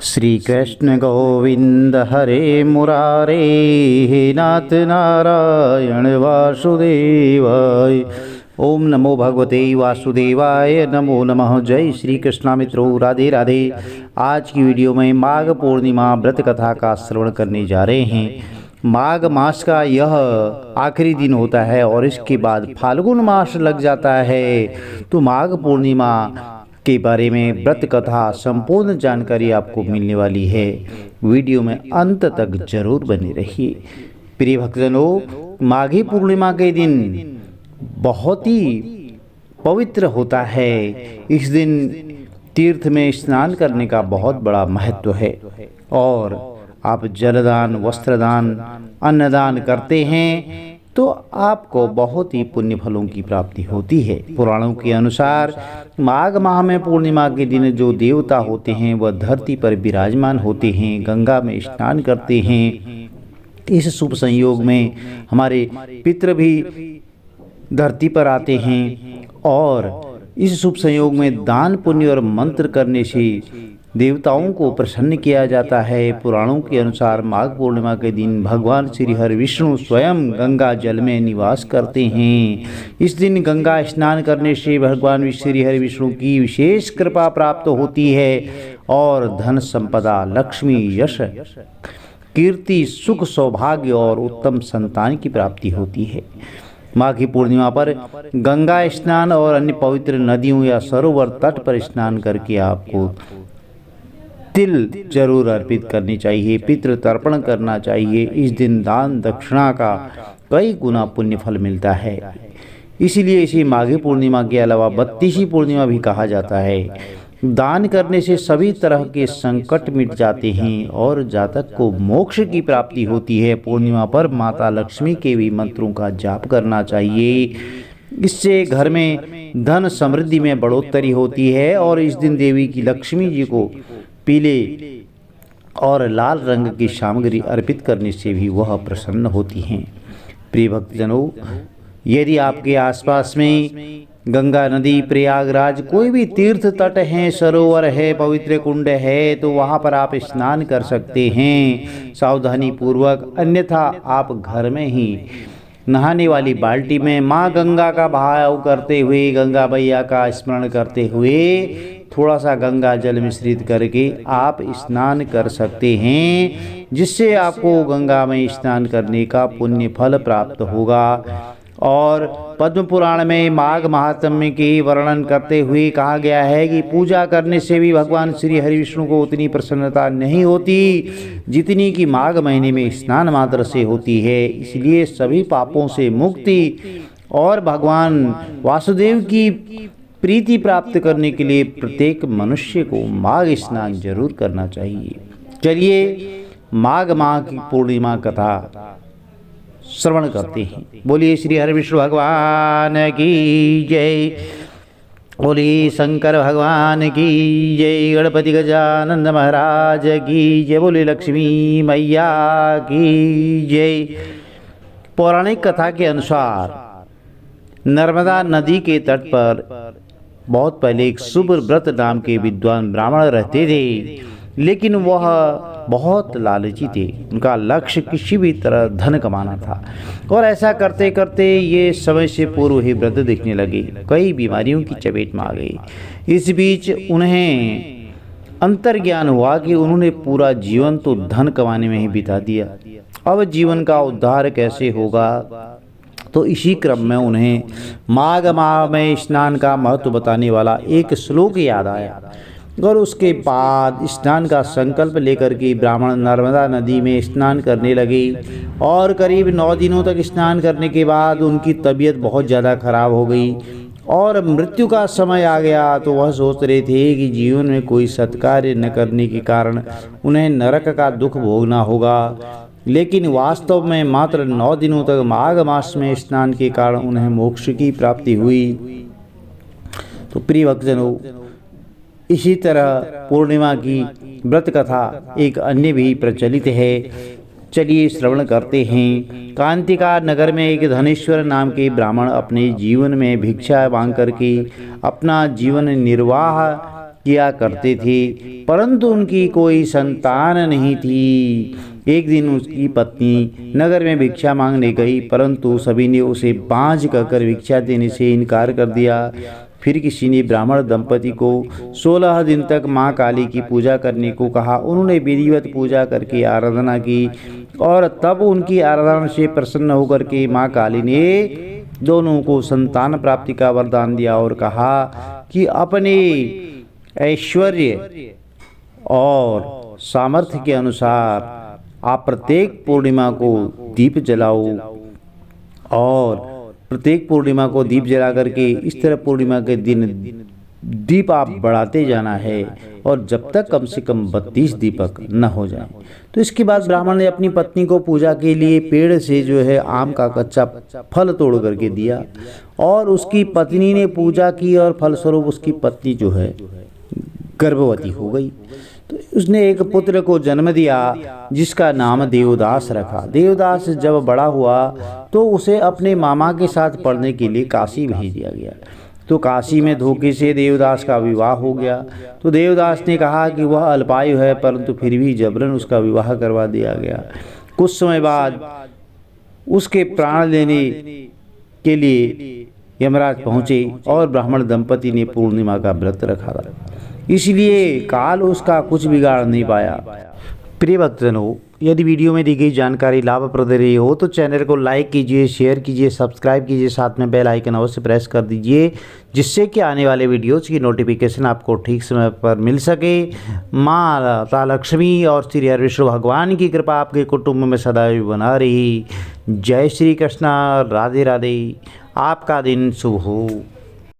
श्री कृष्ण गोविंद हरे मुरारे, हे नाथ नारायण वासुदेवाय। ओम नमो भगवते वासुदेवाय, नमो नमः। जय श्री कृष्णा मित्रों, राधे राधे। आज की वीडियो में माघ पूर्णिमा व्रत कथा का श्रवण करने जा रहे हैं। माघ मास का यह आखिरी दिन होता है और इसके बाद फाल्गुन मास लग जाता है। तो माघ पूर्णिमा के बारे में व्रत कथा संपूर्ण जानकारी आपको मिलने वाली है। वीडियो में अंत तक जरूर बने रहिए। प्रिय भक्तजनों, माघी पूर्णिमा के दिन बहुत ही पवित्र होता है। इस दिन तीर्थ में स्नान करने का बहुत बड़ा महत्व है और आप जलदान, वस्त्रदान, अन्नदान करते हैं तो आपको बहुत ही पुण्य फलों की प्राप्ति होती है। पुराणों के अनुसार माघ माह में पूर्णिमा के दिन जो देवता होते हैं वह धरती पर विराजमान होते हैं, गंगा में स्नान करते हैं। इस शुभ संयोग में हमारे पितृ भी धरती पर आते हैं और इस शुभ संयोग में दान, पुण्य और मंत्र करने से देवताओं को प्रसन्न किया जाता है। पुराणों के अनुसार माघ पूर्णिमा के दिन भगवान श्री हरि विष्णु स्वयं गंगा जल में निवास करते हैं। इस दिन गंगा स्नान करने से भगवान श्री हरि विष्णु की विशेष कृपा प्राप्त होती है और धन संपदा, लक्ष्मी, यश, कीर्ति, सुख, सौभाग्य और उत्तम संतान की प्राप्ति होती है। माघी पूर्णिमा पर गंगा स्नान और अन्य पवित्र नदियों या सरोवर तट पर स्नान करके आपको तिल जरूर अर्पित करनी चाहिए, पितृ तर्पण करना चाहिए। इस दिन दान दक्षिणा का कई गुना पुण्य फल मिलता है। इसीलिए इसे माघी पूर्णिमा के अलावा 32वीं पूर्णिमा भी कहा जाता है। दान करने से सभी तरह के संकट मिट जाते हैं और जातक को मोक्ष की प्राप्ति होती है। पूर्णिमा पर माता लक्ष्मी के भी मंत्रों का जाप करना चाहिए। इससे घर में धन समृद्धि में बढ़ोतरी होती है और इस दिन देवी की लक्ष्मी जी को पीले और लाल रंग की सामग्री अर्पित करने से भी वह प्रसन्न होती हैं। प्रिय भक्तजनों, यदि आपके आसपास में गंगा नदी, प्रयागराज, कोई भी तीर्थ तट है, सरोवर है, पवित्र कुंड है तो वहां पर आप स्नान कर सकते हैं सावधानी पूर्वक। अन्यथा आप घर में ही नहाने वाली बाल्टी में माँ गंगा का भाव करते हुए, गंगा मैया का स्मरण करते हुए थोड़ा सा गंगा जल मिश्रित करके आप स्नान कर सकते हैं, जिससे आपको गंगा में स्नान करने का पुण्य फल प्राप्त होगा। और पद्म पुराण में माघ महात्म्य के वर्णन करते हुए कहा गया है कि पूजा करने से भी भगवान श्री हरि विष्णु को उतनी प्रसन्नता नहीं होती जितनी कि माघ महीने में स्नान मात्र से होती है। इसलिए सभी पापों से मुक्ति और भगवान वासुदेव की प्रीति प्राप्त करने के लिए प्रत्येक मनुष्य को माघ स्नान जरूर करना चाहिए। चलिए माघ माह की पूर्णिमा कथा श्रवण करते हैं। बोलिए श्री हरि विष्णु भगवान की जय, बोलिए शंकर भगवान की जय, गणपति गजानन महाराज की जय, बोलिए लक्ष्मी मैया की जय। पौराणिक कथा के अनुसार नर्मदा नदी के तट पर बहुत पहले एक सुब्रत नाम के विद्वान ब्राह्मण रहते थे, लेकिन वह बहुत लालची थे। उनका लक्ष्य किसी भी तरह धन कमाना था और ऐसा करते करते ये समय से पूर्व ही वृद्ध दिखने लगे, कई बीमारियों की चपेट में आ गई। इस बीच उन्हें अंतर्ज्ञान हुआ कि उन्होंने पूरा जीवन तो धन कमाने में ही बिता दिया, अब जीवन का उद्धार कैसे होगा। तो इसी क्रम में उन्हें माघ माह में स्नान का महत्व बताने वाला एक श्लोक याद आया और उसके बाद स्नान का संकल्प लेकर के ब्राह्मण नर्मदा नदी में स्नान करने लगे और करीब 9 दिनों तक स्नान करने के बाद उनकी तबीयत बहुत ज़्यादा खराब हो गई और मृत्यु का समय आ गया। तो वह सोच रहे थे कि जीवन में कोई सत्कार्य न करने के कारण उन्हें नरक का दुख भोगना होगा, लेकिन वास्तव में मात्र 9 दिनों तक माघ मास में स्नान के कारण उन्हें मोक्ष की प्राप्ति हुई। तो प्रिय भक्तजनों, इसी तरह पूर्णिमा की व्रत कथा एक अन्य भी प्रचलित है। चलिए श्रवण करते हैं। कांतिका नगर में एक धनेश्वर नाम के ब्राह्मण अपने जीवन में भिक्षा मांग करके अपना जीवन निर्वाह किया करते थे, परंतु उनकी कोई संतान नहीं थी। एक दिन उसकी पत्नी नगर में भिक्षा मांगने गई, परंतु सभी ने उसे बांझ कहकर भिक्षा देने से इनकार कर दिया। फिर किसी ने ब्राह्मण दंपति को 16 दिन तक माँ काली की पूजा करने को कहा। उन्होंने विधिवत पूजा करके आराधना की और तब उनकी आराधना से प्रसन्न होकर के माँ काली ने दोनों को संतान प्राप्ति का वरदान दिया और कहा कि अपने ऐश्वर्य और सामर्थ्य के अनुसार आप प्रत्येक पूर्णिमा को दीप जलाओ और प्रत्येक पूर्णिमा को दीप जला करके इस तरह पूर्णिमा के दिन दीप आप बढ़ाते जाना है और जब तक कम से कम 32 दीपक न हो जाए। तो इसके बाद ब्राह्मण ने अपनी पत्नी को पूजा के लिए पेड़ से जो है आम का कच्चा फल तोड़ करके दिया और उसकी पत्नी ने पूजा की और फलस्वरूप उसकी पत्नी जो है गर्भवती हो गई। तो उसने एक पुत्र को जन्म दिया जिसका नाम देवदास रखा। देवदास जब बड़ा हुआ तो उसे अपने मामा के साथ पढ़ने के लिए काशी भेज दिया गया। तो काशी में धोखे से देवदास का विवाह हो गया। तो देवदास ने कहा कि वह अल्पायु है, परंतु फिर भी जबरन उसका विवाह करवा दिया गया। कुछ समय बाद उसके प्राण लेने के लिए यमराज पहुँचे और ब्राह्मण दंपति ने पूर्णिमा का व्रत रखा था, इसलिए काल उसका कुछ बिगाड़ नहीं पाया। प्रिय भक्तजनों, यदि वीडियो में दी गई जानकारी लाभप्रद रही हो तो चैनल को लाइक कीजिए, शेयर कीजिए, सब्सक्राइब कीजिए, साथ में बेल आइकन अवश्य प्रेस कर दीजिए, जिससे कि आने वाले वीडियोज़ की नोटिफिकेशन आपको ठीक समय पर मिल सके। माता लक्ष्मी और श्री हरि विष्णु भगवान की कृपा आपके कुटुंब में सदैव बना रही। जय श्री कृष्णा, राधे राधे। आपका दिन शुभ हो।